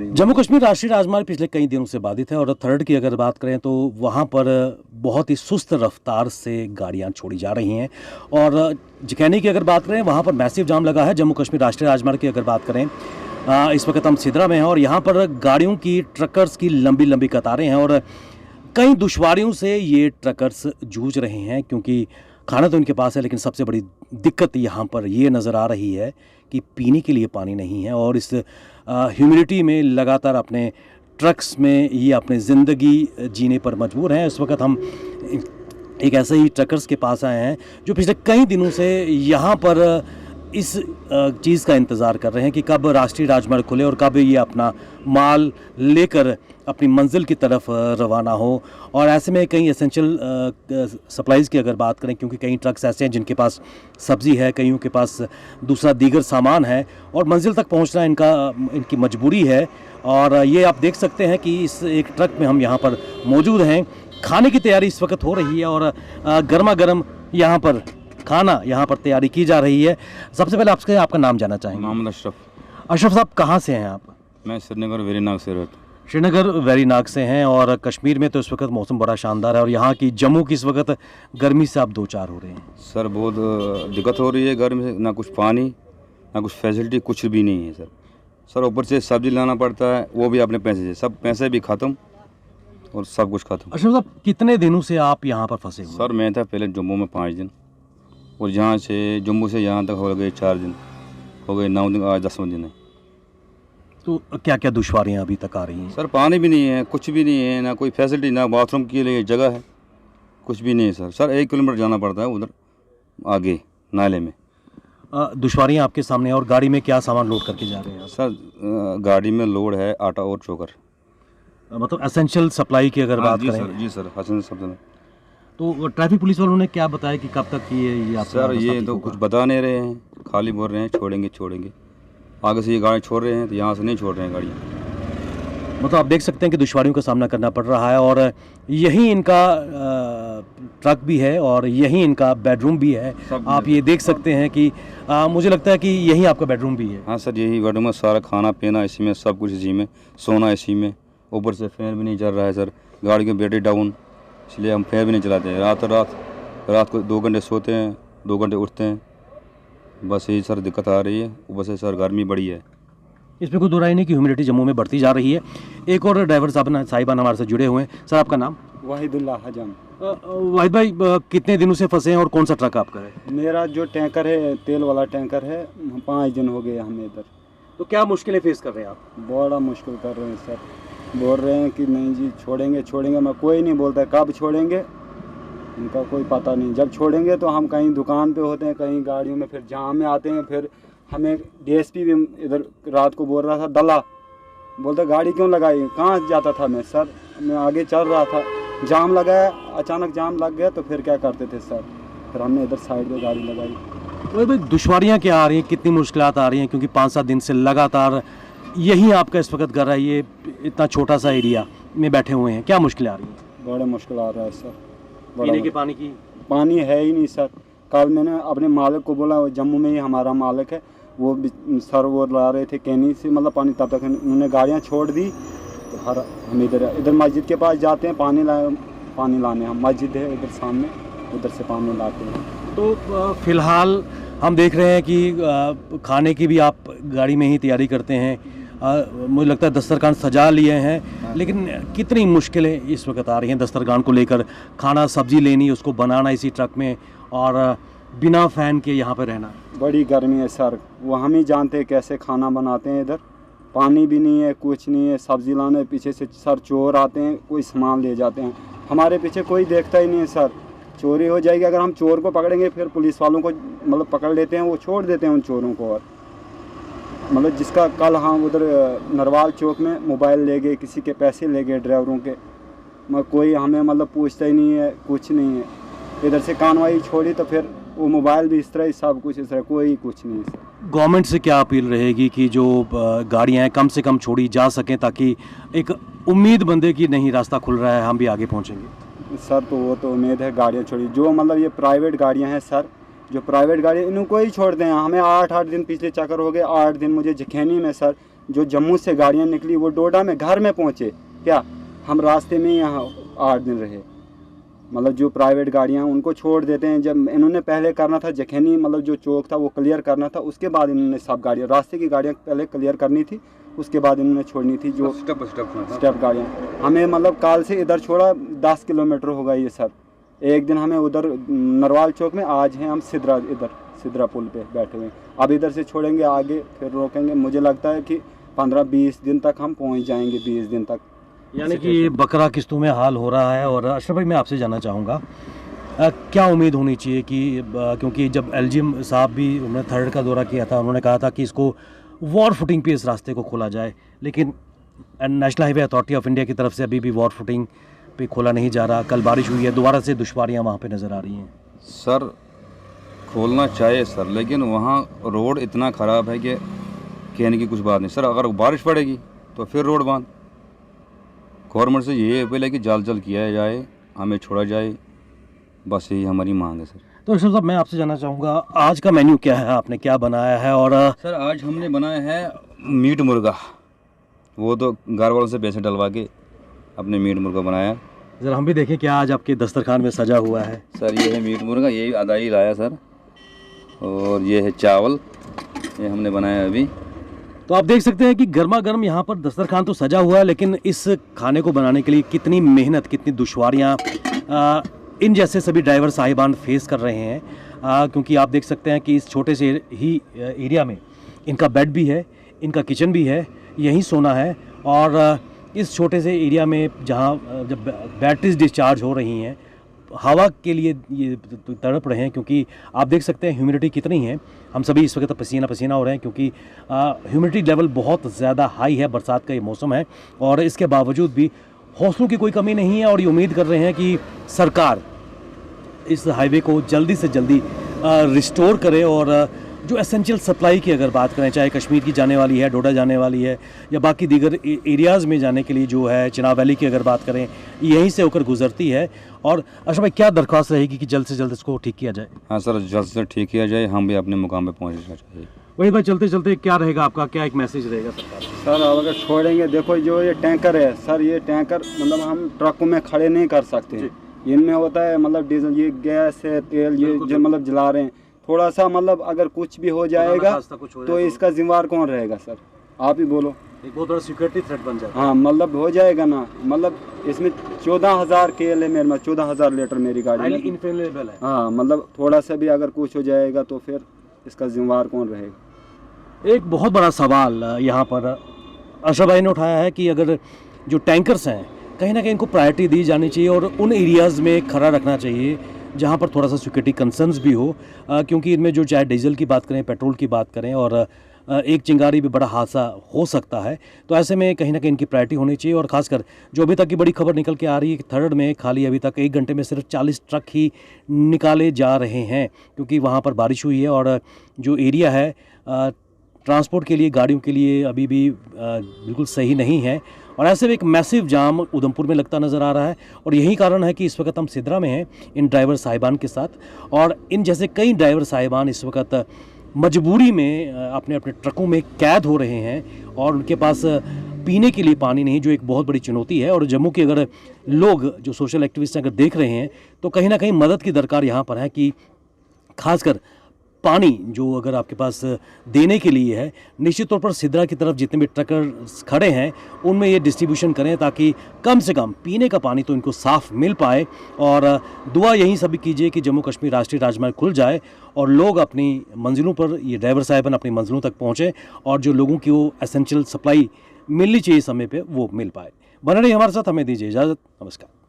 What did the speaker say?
देंगे। जम्मू कश्मीर राष्ट्रीय राजमार्ग पिछले कई दिनों से बाधित है और थर्ड की अगर बात करें तो वहाँ पर बहुत ही सुस्त रफ्तार से गाड़ियाँ छोड़ी जा रही हैं। और जखैनी की अगर बात करें वहाँ पर मैसिव जाम लगा है। जम्मू कश्मीर राष्ट्रीय राजमार्ग की अगर बात करें इस वक्त हम सिद्रा में हैं और यहाँ पर गाड़ियों की ट्रकर्स की लंबी लंबी कतारें हैं और कई दुश्वारियों से ये ट्रकर्स जूझ रहे हैं क्योंकि खाना तो इनके पास है, लेकिन सबसे बड़ी दिक्कत यहाँ पर ये नज़र आ रही है कि पीने के लिए पानी नहीं है। और इस ह्यूमिडिटी में लगातार अपने ट्रक्स में ये अपनी ज़िंदगी जीने पर मजबूर हैं। इस वक्त हम एक ऐसे ही ट्रकर्स के पास आए हैं जो पिछले कई दिनों से यहाँ पर इस चीज़ का इंतज़ार कर रहे हैं कि कब राष्ट्रीय राजमार्ग खुले और कब ये अपना माल लेकर अपनी मंजिल की तरफ रवाना हो। और ऐसे में कई एसेंशियल सप्लाईज़ की अगर बात करें, क्योंकि कई ट्रक्स ऐसे हैं जिनके पास सब्ज़ी है, कईयों के पास दूसरा दीगर सामान है और मंजिल तक पहुंचना इनकी मजबूरी है। और ये आप देख सकते हैं कि इस एक ट्रक में हम यहाँ पर मौजूद हैं। खाने की तैयारी इस वक्त हो रही है और गर्मा गर्म यहाँ पर खाना यहाँ पर तैयारी की जा रही है। सबसे पहले आपसे आपका नाम जानना चाहेंगे। मोहम्मद अशरफ। अशरफ साहब, कहाँ से हैं आप? मैं श्रीनगर वेरीनाग से रहता हूँ। श्रीनगर वेरीनाग से हैं और कश्मीर में तो इस वक्त मौसम बड़ा शानदार है और यहाँ की जम्मू की इस वक्त गर्मी से आप दो चार हो रहे हैं। सर बहुत दिक्कत हो रही है गर्मी से, ना कुछ पानी ना कुछ फैसिलिटी, कुछ भी नहीं है सर ऊपर से सब्जी लाना पड़ता है, वो भी अपने पैसे से, सब पैसे भी ख़त्म और सब कुछ ख़त्म। अशरफ साहब, कितने दिनों से आप यहाँ पर फंसे हुए? सर मैं था पहले जम्मू में 5 दिन और यहाँ से जम्मू से यहाँ तक हो गए 4 दिन, हो गए 9 दिन, आज 10वां दिन है। तो क्या क्या दुश्वारियाँ अभी तक आ रही हैं? सर पानी भी नहीं है, कुछ भी नहीं है, ना कोई फैसिलिटी, ना बाथरूम के लिए जगह है, कुछ भी नहीं है सर 1 किलोमीटर जाना पड़ता है उधर आगे नाले में। दुश्वारियाँ आपके सामने। और गाड़ी में क्या सामान लोड करके जा रहे हैं सर गाड़ी में लोड है आटा और चोकर। मतलब एसेंशियल सप्लाई की अगर बात करें? जी सर एसेंशियल सप्लाई। तो ट्रैफिक पुलिस वालों ने क्या बताया कि कब तक ये सर ये तो कुछ बता नहीं रहे हैं, खाली बोल रहे हैं छोड़ेंगे। आगे से ये गाड़ी छोड़ रहे हैं तो यहाँ से नहीं छोड़ रहे हैं गाड़ियाँ। मतलब आप देख सकते हैं कि दुश्वारियों का सामना करना पड़ रहा है और यही इनका ट्रक भी है और यही इनका बेडरूम भी है। आप ये देख सकते हैं कि मुझे लगता है कि यही आपका बेडरूम भी है। हाँ सर यही बेडरूम है, सारा खाना पीना इसी में, सब कुछ इसी में, सोना इसी में, ऊपर से फैन भी नहीं चल रहा है सर, गाड़ी की बैटरी डाउन, इसलिए हम फैन भी नहीं चलाते हैं। रात को 2 घंटे सोते हैं, 2 घंटे उठते हैं, बस यही सर दिक्कत आ रही है। ऊपर से सर गर्मी बड़ी है। इसमें कोई दो राय नहीं कि ह्यूमिडिटी जम्मू में बढ़ती जा रही है। एक और ड्राइवर साहिबान हमारे साथ जुड़े हुए हैं। सर आपका नाम? वाहिदुल्लाह हजम। वाहिद भाई, कितने दिनों से फंसे हैं और कौन सा ट्रक आपका है? मेरा जो टैंकर है, तेल वाला टैंकर है, 5 दिन हो गए हमें इधर। तो क्या मुश्किलें फेस कर रहे हैं आप? बड़ा मुश्किल कर रहे हैं सर, बोल रहे हैं कि नहीं जी छोड़ेंगे, मैं कोई नहीं बोलता कब छोड़ेंगे, इनका कोई पता नहीं। जब छोड़ेंगे तो हम कहीं दुकान पे होते हैं, कहीं गाड़ियों में, फिर जाम में आते हैं। फिर हमें डीएसपी भी इधर रात को बोल रहा था, दला बोलता गाड़ी क्यों लगाई, कहाँ जाता था मैं? सर मैं आगे चल रहा था, जाम लगाया, अचानक जाम लग गया तो फिर क्या करते थे सर? फिर हमने इधर साइड पे गाड़ी लगाई। तो भाई दुश्वारियाँ क्या आ रही हैं, कितनी मुश्किलात आ रही हैं? क्योंकि 5-7 दिन से लगातार यही आपका इस वक्त घर है, ये इतना छोटा सा एरिया में बैठे हुए हैं, क्या मुश्किल आ रही है? बड़ा मुश्किल आ रहा है सर। पीने के पानी की? पानी है ही नहीं सर। कल मैंने अपने मालिक को बोला, जम्मू में ही हमारा मालिक है, वो सर वो ला रहे थे कैनी से मतलब पानी, तब तक उन्होंने गाड़ियाँ छोड़ दी। तो हम इधर मस्जिद के पास जाते हैं पानी लाने, हम मस्जिद है इधर सामने, उधर से पानी लाते हैं। तो फिलहाल हम देख रहे हैं कि खाने की भी आप गाड़ी में ही तैयारी करते हैं। मुझे लगता है दस्तरखान सजा लिए हैं, लेकिन कितनी मुश्किलें इस वक्त आ रही हैं दस्तरखान को लेकर? खाना सब्जी लेनी, उसको बनाना इसी ट्रक में और बिना फ़ैन के यहाँ पे रहना। बड़ी गर्मी है सर, वो हम ही जानते हैं कैसे खाना बनाते हैं। इधर पानी भी नहीं है, कुछ नहीं है, सब्जी लाने पीछे से सर चोर आते हैं, कोई सामान ले जाते हैं, हमारे पीछे कोई देखता ही नहीं है सर। चोरी हो जाएगी, अगर हम चोर को पकड़ेंगे फिर पुलिस वालों को मतलब पकड़ लेते हैं, वो छोड़ देते हैं उन चोरों को। और मतलब जिसका कल हम उधर नरवाल चौक में मोबाइल ले गए, किसी के पैसे ले गए ड्राइवरों के, मगर कोई हमें मतलब पूछता ही नहीं है, कुछ नहीं है। इधर से कार्रवाई छोड़ी तो फिर वो मोबाइल भी इस तरह, सब कुछ इस तरह, कोई कुछ नहीं है। गवर्नमेंट से क्या अपील रहेगी कि जो गाड़ियाँ हैं कम से कम छोड़ी जा सकें, ताकि एक उम्मीद बंदे की नहीं रास्ता खुल रहा है, हम भी आगे पहुँचेंगे? सर तो वो तो उम्मीद है गाड़ियाँ छोड़ी, जो मतलब ये प्राइवेट गाड़ियाँ हैं सर, जो प्राइवेट गाड़ी इनको ही छोड़ दें। हमें 8-8 दिन पिछले चक्कर हो गए, 8 दिन मुझे जखैनी में सर जो जम्मू से गाड़ियाँ निकली वो डोडा में घर में पहुँचे क्या, हम रास्ते में यहाँ 8 दिन रहे। मतलब जो प्राइवेट गाड़ियाँ उनको छोड़ देते हैं। जब इन्होंने पहले करना था जखैनी, मतलब जो चौक था वो क्लियर करना था, उसके बाद इन्होंने सब गाड़ियाँ, रास्ते की गाड़ियाँ पहले क्लियर करनी थी, उसके बाद इन्होंने छोड़नी थी जो स्टेप गाड़ियाँ। हमें मतलब काल से इधर छोड़ा 10 किलोमीटर होगा ये सर। एक दिन हमें उधर नरवाल चौक में, आज हैं हम सिद्रा, इधर सिद्रा पुल पे बैठे हुए। अब इधर से छोड़ेंगे आगे फिर रोकेंगे। मुझे लगता है कि 15-20 दिन तक हम पहुंच जाएंगे, 20 दिन तक। यानी कि बकरा किस्तों में हाल हो रहा है। और अशरफ भाई, मैं आपसे जानना चाहूँगा क्या उम्मीद होनी चाहिए कि क्योंकि जब एलजीएम साहब भी, उन्होंने थर्ड का दौरा किया था, उन्होंने कहा था कि इसको वॉर फुटिंग पे इस रास्ते को खोला जाए, लेकिन national highway authority of India की तरफ से अभी भी वॉर फुटिंग पे खोला नहीं जा रहा। कल बारिश हुई है, दोबारा से दुश्वारियाँ वहाँ पे नज़र आ रही हैं। सर खोलना चाहिए सर, लेकिन वहाँ रोड इतना ख़राब है कि कहने की कुछ बात नहीं सर। अगर बारिश पड़ेगी तो फिर रोड बंद। गवर्नमेंट से ये अपील है कि जल्द जल्द किया जाए, हमें छोड़ा जाए, बस यही हमारी मांग है सर। तो अशरफ साहब, मैं आपसे जानना चाहूँगा आज का मेन्यू क्या है, आपने क्या बनाया है? और सर आज हमने बनाया है मीट मुर्गा, वो तो घर वालों से पैसे डलवा के अपने मीट मुर्गा बनाया। ज़रा हम भी देखें क्या आज आपके दस्तरखान में सजा हुआ है। सर ये है मीट मुर्गा, यही आधा ही लाया सर, और ये है चावल, ये हमने बनाया अभी। तो आप देख सकते हैं कि गर्मा गर्म यहाँ पर दस्तरखान तो सजा हुआ है, लेकिन इस खाने को बनाने के लिए कितनी मेहनत, कितनी दुश्वारियाँ इन जैसे सभी ड्राइवर साहिबान फेस कर रहे हैं। क्योंकि आप देख सकते हैं कि इस छोटे से ही एरिया में इनका बेड भी है, इनका किचन भी है, यहीं सोना है। और इस छोटे से एरिया में जहाँ जब बैटरीज डिस्चार्ज हो रही हैं, हवा के लिए ये तड़प रहे हैं, क्योंकि आप देख सकते हैं ह्यूमिडिटी कितनी है। हम सभी इस वक्त पसीना पसीना हो रहे हैं, क्योंकि ह्यूमिडिटी लेवल बहुत ज़्यादा हाई है। बरसात का ये मौसम है और इसके बावजूद भी हौसलों की कोई कमी नहीं है। और ये उम्मीद कर रहे हैं कि सरकार इस हाईवे को जल्दी से जल्दी रिस्टोर करे। और जो एसेंशियल सप्लाई की अगर बात करें, चाहे कश्मीर की जाने वाली है, डोडा जाने वाली है, या बाकी दीगर एरियाज़ में जाने के लिए जो है, चिनाब वैली की अगर बात करें, यहीं से होकर गुजरती है। और अशरफ भाई, क्या दरख्वास्त रहेगी कि जल्द से जल्द इसको ठीक किया जाए? हाँ सर, जल्द से ठीक किया जाए, हम भी अपने मुकाम पे पहुँचना चाहिए। वही भाई, चलते चलते क्या रहेगा आपका, क्या एक मैसेज रहेगा सरकार? सर अगर छोड़ेंगे, देखो जो ये टैंकर है सर, ये टैंकर मतलब हम ट्रकों में खड़े नहीं कर सकते। इनमें होता है मतलब डीजल, ये गैस है, तेल, ये जो मतलब जला रहे हैं। थोड़ा सा मतलब अगर कुछ भी हो जाएगा तो इसका जिम्मेवार कौन रहेगा सर, आप ही बोलो। एक बहुत बड़ा सिक्योरिटी थ्रेट बन जाएगा। हाँ मतलब हो जाएगा ना, मतलब इसमें 14,000 KL है मेरे में, 14,000 लीटर मेरी गाड़ी में। इनफेलेबल है। हाँ मतलब थोड़ा सा भी अगर कुछ हो जाएगा तो फिर इसका जिम्मेवार कौन रहेगा? एक बहुत बड़ा सवाल यहाँ पर अशरफ भाई ने उठाया है कि अगर जो टैंकर्स हैं, कहीं ना कहीं इनको प्रायोरिटी दी जानी चाहिए और उन एरियाज़ में खड़ा रखना चाहिए जहाँ पर थोड़ा सा सिक्योरिटी कंसर्न्स भी हो। क्योंकि इनमें जो चाहे डीजल की बात करें, पेट्रोल की बात करें, और एक चिंगारी भी बड़ा हादसा हो सकता है। तो ऐसे में कहीं ना कहीं इनकी प्रायोरिटी होनी चाहिए। और ख़ासकर जो अभी तक की बड़ी खबर निकल के आ रही है कि थर्ड में खाली अभी तक 1 घंटे में सिर्फ 40 ट्रक ही निकाले जा रहे हैं, क्योंकि वहाँ पर बारिश हुई है और जो एरिया है ट्रांसपोर्ट के लिए, गाड़ियों के लिए अभी भी बिल्कुल सही नहीं है। और ऐसे में एक मैसिव जाम उधमपुर में लगता नज़र आ रहा है। और यही कारण है कि इस वक्त हम सिद्रा में हैं इन ड्राइवर साहिबान के साथ। और इन जैसे कई ड्राइवर साहिबान इस वक्त मजबूरी में अपने अपने ट्रकों में कैद हो रहे हैं और उनके पास पीने के लिए पानी नहीं, जो एक बहुत बड़ी चुनौती है। और जम्मू के अगर लोग, जो सोशल एक्टिविस्ट अगर देख रहे हैं, तो कहीं ना कहीं मदद की दरकार यहाँ पर है कि खासकर पानी जो अगर आपके पास देने के लिए है, निश्चित तौर पर सिद्रा की तरफ जितने भी ट्रकर्स खड़े हैं उनमें ये डिस्ट्रीब्यूशन करें, ताकि कम से कम पीने का पानी तो इनको साफ़ मिल पाए। और दुआ यही सभी कीजिए कि जम्मू कश्मीर राष्ट्रीय राजमार्ग खुल जाए और लोग अपनी मंजिलों पर, ये ड्राइवर साहिबान अपनी मंजिलों तक पहुँचें और जो लोगों की वो एसेंशियल सप्लाई मिलनी चाहिए समय पर, वो मिल पाए। बने रहिए हमारे साथ, हमें दीजिए इजाज़त। नमस्कार।